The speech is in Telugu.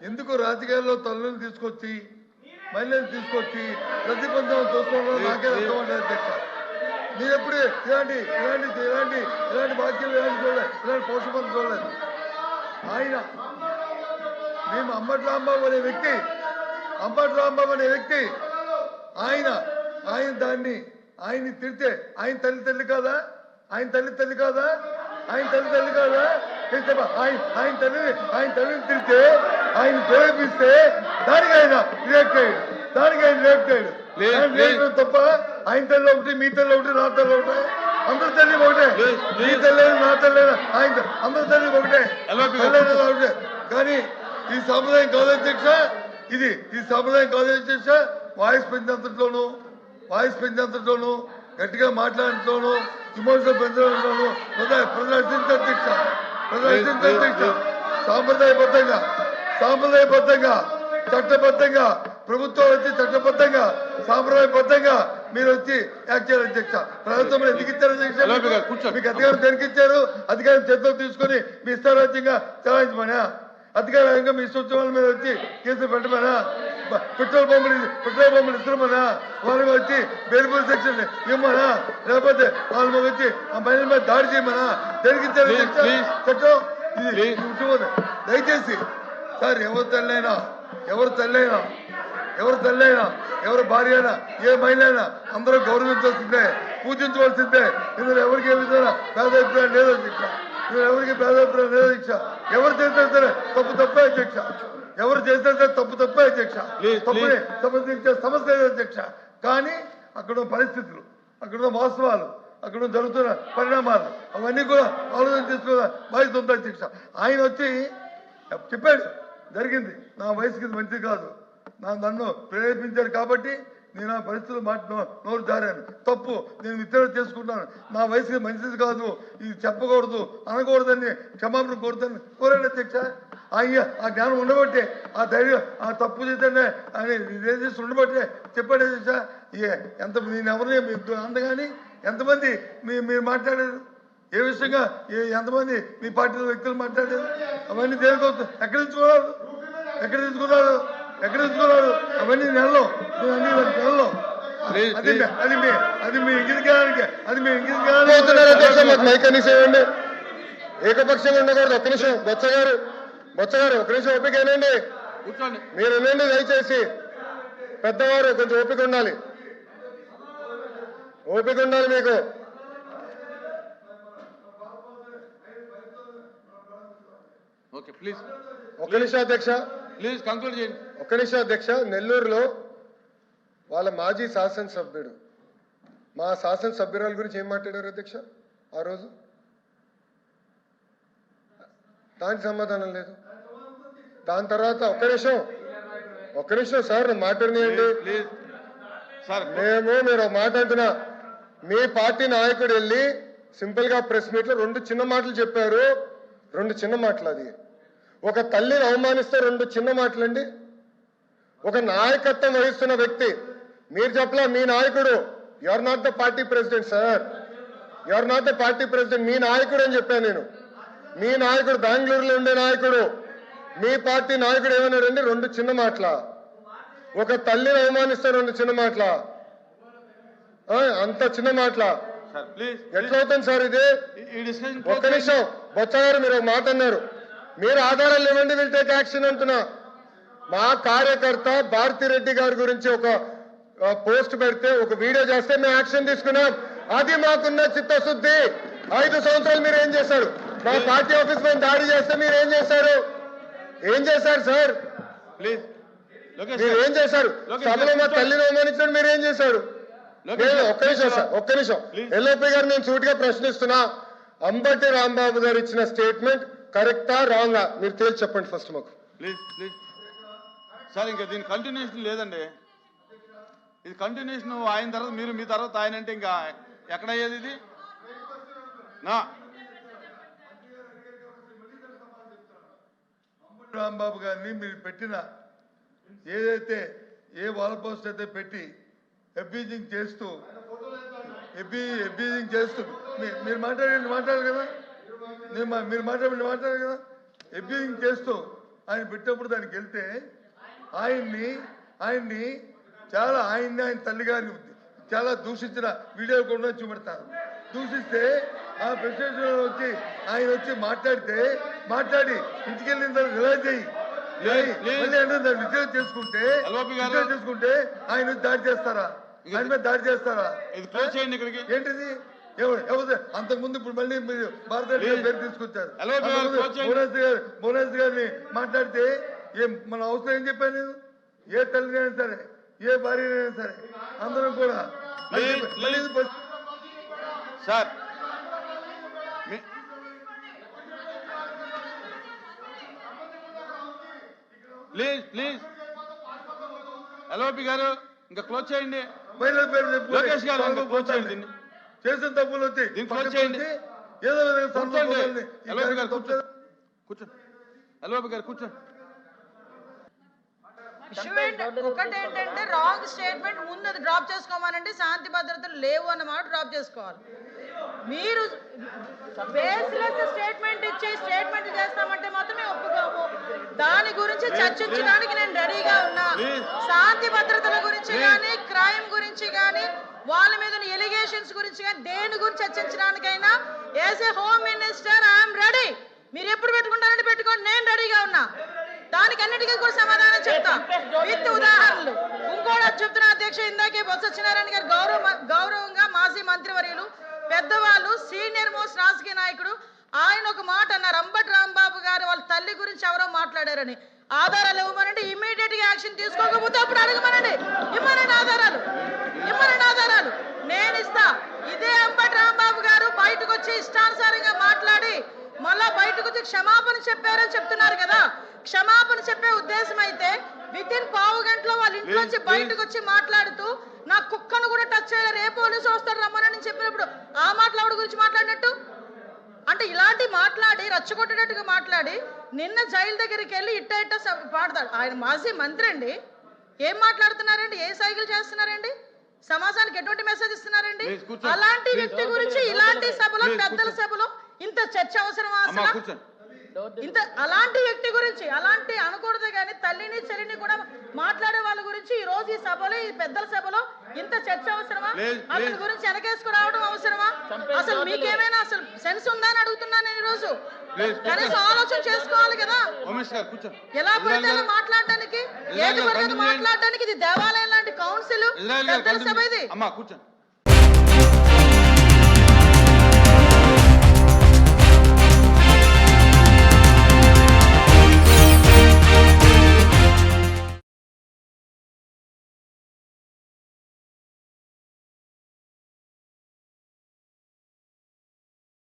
ఎందుకు రాజకీయాల్లో తల్లులు తీసుకొచ్చి మహిళలు తీసుకొచ్చి ప్రతిబంధం చూసుకోవడం నాకే అర్థం అంటే అధ్యక్ష. మీరు ఎప్పుడు ఇలాంటి బాధ్యతలు ఇలాంటి పోషపం చూడలేదు. ఆయన మేము అంబటి రాంబాబు అనే వ్యక్తి ఆయన ఆయన్ని తిడితే ఆయన తల్లి కాదా? ఆయన తల్లి కాదా? ఆయన తల్లిని తిడితే ఆయన ప్రేరేపిస్తే దానికి ఆయన రియాక్ట్ అయ్యాడు. తప్ప ఆయన తల్లి ఒకటి, మీ తల్లి ఒకటి, నా తల్లి ఒకటి, అందరి తల్లి ఒకటే. మీ తల్లి నా తల్లి ఆయన అందరి తల్లి ఒకటే. కానీ ఈ సాంప్రదాయం కాదు అధ్యక్ష. ఈ సాంప్రదాయం కాదు అధ్యక్ష. వాయిస్ పెంచేంతలోను గట్టిగా మాట్లాడటంలోను విమర్శలు పెంచడంలోను ప్రదర్శించే అధ్యక్ష. సాంప్రదాయబద్ధంగా చట్టబద్ధంగా ప్రభుత్వం వచ్చి చట్టబద్ధంగా సాంప్రదాయబద్ధంగా మీరు వచ్చి యాక్ట్ చేయాలి అధ్యక్ష. ప్రభుత్వం ఎందుకు ఇచ్చారు అధ్యక్ష? మీకు అధికారం దేనికి ఇచ్చారు? అధికారం చేతిలో తీసుకొని మీ ఇష్టారాజ్యంగా చలాయించమనా? అధికారంగా మీ ఇష్టం మీద వచ్చి కేసులు పెట్టమనా? పెట్రోల్ బొమ్మలు ఇస్తామనా? వాళ్ళకి వచ్చి బెయిల్బుల్ సెక్షన్ ఇవ్వమనా? లేకపోతే వాళ్ళ మీద వచ్చి ఆ మహిళల మీద దాడి చేయమనా? దేనికి ఇచ్చారు చట్టం? దయచేసి సార్, ఎవరు తల్లైనా ఎవరు భార్య అయినా ఏ మహిళ అయినా అందరూ గౌరవించాల్సిందే, పూజించవలసిందే. ఇందులో ఎవరికి ఏ విధంగా భేదాభిప్రాయం లేదు అధ్యక్ష. ఎవరు చేసినా సరే తప్పే అధ్యక్ష. తప్పే అధ్యక్ష. సంబంధించే సమస్య లేదు అధ్యక్ష. కానీ అక్కడ పరిస్థితులు, అక్కడ వాస్తవాలు, అక్కడ జరుగుతున్న పరిణామాలు అవన్నీ కూడా ఆలోచన చేసుకోవాలి బాధ్యత ఉంది అధ్యక్ష. ఆయన వచ్చి చెప్పాడు, జరిగింది నా వయసుకి మంచిది కాదు, నన్ను ప్రేరేపించారు కాబట్టి నేను ఆ పరిస్థితులు నోరు జారాను, తప్పు, నేను విత్తనం చేసుకుంటాను, నా వయసుకి మంచిది కాదు, ఇది చెప్పకూడదు అనకూడదని క్షమాపణ కోరాడు అధ్యక్ష. ఆ జ్ఞానం ఉండబట్టే, ఆ ధైర్యం, ఆ తప్పు చేద్దానే అని రిజిస్టర్ ఉండబట్టే చెప్పాడు అధ్యక్ష. ఎంత నేను ఎవరిని అందగాని ఎంతమంది మీరు మాట్లాడారు? ఏ విషయంగా ఎంతమంది మీ పార్టీలో వ్యక్తులు మాట్లాడారు? అవన్నీ దేనికోసం ఎక్కడ తీసుకున్నారు? అవన్నీ నెలలో అది మీ ఇంగిదికానికి మైకనిసేయండి. ఏకపక్షంగా ఉండకూడదు. ఒక్క నిమిషం బొత్స గారు ఒక్క నిమిషం ఓపిక ఏనండి, మీరు వినండి దయచేసి. పెద్దవారు కొంచెం ఓపిక ఉండాలి మీకు. ఒక్క నిమిషం అధ్యక్ష, ఒక్క నిమిషం అధ్యక్ష. నెల్లూరులో వాళ్ళ మాజీ శాసనసభ్యుడు మా శాసనసభ్యురాల గురించి ఏం మాట్లాడారు అధ్యక్ష ఆ రోజు? దానికి సమాధానం లేదు. దాని తర్వాత ఒక్క నిమిషం సార్, మాట్లాడినాయండి. మీరు మాట అంటున్నా, మీ పార్టీ నాయకుడు వెళ్ళి సింపుల్ గా ప్రెస్ మీట్ లో 2 చిన్న మాటలు చెప్పారు. 2 చిన్న మాటలు. అది ఒక తల్లిని అవమానిస్తే 2 చిన్న మాటలండి. ఒక నాయకత్వం వహిస్తున్న వ్యక్తి, మీరు చెప్పలా మీ నాయకుడు, you are not the party president sir, you are not the party president, మీ నాయకుడు అని చెప్పాను నేను. మీ నాయకుడు బెంగళూరులో ఉండే నాయకుడు, మీ పార్టీ నాయకుడు ఏమన్నాడండి? 2 చిన్న మాటల. ఒక తల్లిని అవమానిస్తే 2 చిన్న మాటల, అంత చిన్న మాటల ఎట్లా అవుతుంది సార్ ఇది? ఒక్క నిమిషం బొత్స గారు, మీరు ఒక మాట అన్నారు, మీరు ఆధారాలు ఇవ్వండి, విల్ టేక్ యాక్షన్ అంటున్నా. మా కార్యకర్త భారతిరెడ్డి గారి గురించి ఒక పోస్ట్ పెడితే, ఒక వీడియో చేస్తే మేము యాక్షన్ తీసుకున్నాం. అది మాకున్న చిత్తశుద్ధి. 5 సంవత్సరాలు మీరు ఏం చేశారు? మా పార్టీ ఆఫీస్ పైన దాడి చేస్తే మీరు ఏం చేశారు సార్? మీరు ఏం చేశారు? సభలో మా తల్లిని అవమానించడం మీరు ఏం చేశారు? ఒక్క నిమిషం ఎల్ఓపి గారు, నేను సూటిగా ప్రశ్నిస్తున్నా. అంబటి రాంబాబు గారు ఇచ్చిన స్టేట్మెంట్ కరెక్టా రాంగా మీరు తేల్చి చెప్పండి ఫస్ట్ మాకు. ప్లీజ్ సార్, ఇంకా దీని కంటిన్యూషన్ లేదండి. ఇది కంటిన్యూషన్ ఆయన తర్వాత మీరు, మీ తర్వాత ఆయన అంటే ఇంకా ఎక్కడయ్యేది ఇది? రాంబాబు గారిని మీరు పెట్టిన ఏదైతే వాల్ పోస్ట్ అయితే పెట్టి అబ్యూజింగ్ చేస్తూ మీరు మాట్లాడారు కదా, మీరు మాట్లాడారు కదా, అబ్యూజింగ్ చేస్తూ ఆయన పెట్టినప్పుడు దానికి వెళ్తే ఆయన్ని చాలా ఆయన తల్లి గారిని చాలా దూషించిన వీడియోలు కూడా చూపెడతారు. దూషిస్తే ఆ ప్రెసిడెంట్ వచ్చి ఆయన వచ్చి మాట్లాడి ఇంటికి వెళ్ళిన తర్వాత రిలైజ్ అయ్యి మళ్ళీ దాన్ని విజయం చేసుకుంటే ఆయన దాడి చేస్తారా? ఆయన మీద దాడి చేస్తారా? ఏంటిది? ఎవరు అంతకుముందు ఇప్పుడు మళ్ళీ మీరు భారతదేశ పేరు తీసుకొచ్చారు. భువనేశ్వర్ గారిని మాట్లాడితే మన అవసరం ఏం చెప్పాను నేను? ఏ తల్లినైనా సరే, ఏ భార్యనైనా సరే అందరం కూడా సార్ ప్లీజ్ ఎల్ఓపి గారు ఇంకా క్లోజ్ చేయండి. లోకేష్ గారు ఇంకా క్లోజ్ చేయండి. దీన్ని చేసిన తప్పులు వచ్చి క్లోజ్ చేయండి. ఏదో ఎల్ఓపి గారు కూర్చోండి. ఎల్ఓపి గారు కూర్చోండి. ఒకటేంటంటే రాంగ్ స్టేట్మెంట్ ముందు అది డ్రాప్ చేసుకోమనండి. శాంతి భద్రతలు లేవు అన్నమాట డ్రాప్ చేసుకోవాలి. మీరు బేస్లెస్ స్టేట్మెంట్ ఇచ్చి స్టేట్మెంట్ చేస్తామంటే మాత్రమే ఒప్పుకోము. దాని గురించి చర్చించడానికి నేను రెడీగా ఉన్నా. శాంతి భద్రతల గురించి కానీ, క్రైమ్ గురించి కానీ, వాళ్ళ మీద ఎలిగేషన్స్ గురించి కానీ, దేని గురించి చర్చించడానికైనా as a home minister I'm ready. మీరు ఎప్పుడు పెట్టుకుంటారంటే పెట్టుకోండి, నేను రెడీగా ఉన్నా. దానికి అన్నిటికీ కూడా సమాధానం చెప్తా విత్ ఉదాహరణలు. ఇంకోటి చెప్తున్నా అధ్యక్ష, ఇందాకే బొత్స సత్యనారాయణ గారు గౌరవంగా మాజీ మంత్రివర్యులు, పెద్దవాళ్ళు, సీనియర్ మోస్ట్ రాజకీయ నాయకుడు, ఆయన ఒక మాట అన్నారు. అంబటి రాంబాబు గారు వాళ్ళ తల్లి గురించి ఎవరో మాట్లాడారని. ఆధారాలు ఇవ్వమనండి, ఇమ్మీడియట్ గా యాక్షన్ తీసుకోకపోతే అప్పుడు అడగమనండి. ఇమ్మనండి ఆధారాలు నేను ఇస్తా. ఇదే అంబటి రాంబాబు గారు బయటకు వచ్చి ఇష్టానుసారంగా మాట్లాడి మళ్ళా బయటకు వచ్చి క్షమాపణ చెప్పారని చెప్తున్నారు కదా. క్షమాపణ చెప్పే ఉద్దేశం అయితే విత్ ఇన్ పావు గంటలో వాళ్ళ ఇంట్లోంచి బయటకు వచ్చి మాట్లాడుతూ నా కుక్కను కూడా టచ్ చేయలేరు, ఏ పోలీసు వస్తారు రమ్మనని చెప్పినప్పుడు ఆ మాట్లాడు గురించి మాట్లాడినట్టు అంటే ఇలాంటి మాట్లాడి రచ్చగొట్టేటట్టుగా మాట్లాడి నిన్న జైలు దగ్గరికి వెళ్ళి ఇట్ట పాడతాడు. ఆయన మాజీ మంత్రి అండి. ఏం మాట్లాడుతున్నారండి? ఏ సైకిల్ చేస్తున్నారండి? సమాజానికి ఎటువంటి మెసేజ్ ఇస్తున్నారండి? అలాంటి వ్యక్తి గురించి ఇలాంటి సభలో, పెద్దల సభలో ఇంత చర్చ అవసరమా అసలు? ఇంత అలాంటి వ్యక్తి గురించి అలాంటి అనకూడదు కానీ తల్లిని చెల్లిని కూడా మాట్లాడే వాళ్ళ గురించి ఈ రోజు ఈ సభలో, ఈ పెద్దల సభలో ఇంత చర్చ అవసరమా? అతని గురించి వెనకేసుకు రావడం అవసరమా? అసలు మీకేమైనా అసలు సెన్స్ ఉందా అని అడుగుతున్నాను నేను. ఈ రోజు కనీసం ఆలోచన చేసుకోవాలి కదా. ఎలా పడితే అలా మాట్లాడడానికి, ఏది పడితే మాట్లాడడానికి. ఇది దేవాలయం లాంటి కౌన్సిల్, పెద్దల సభ ఇది.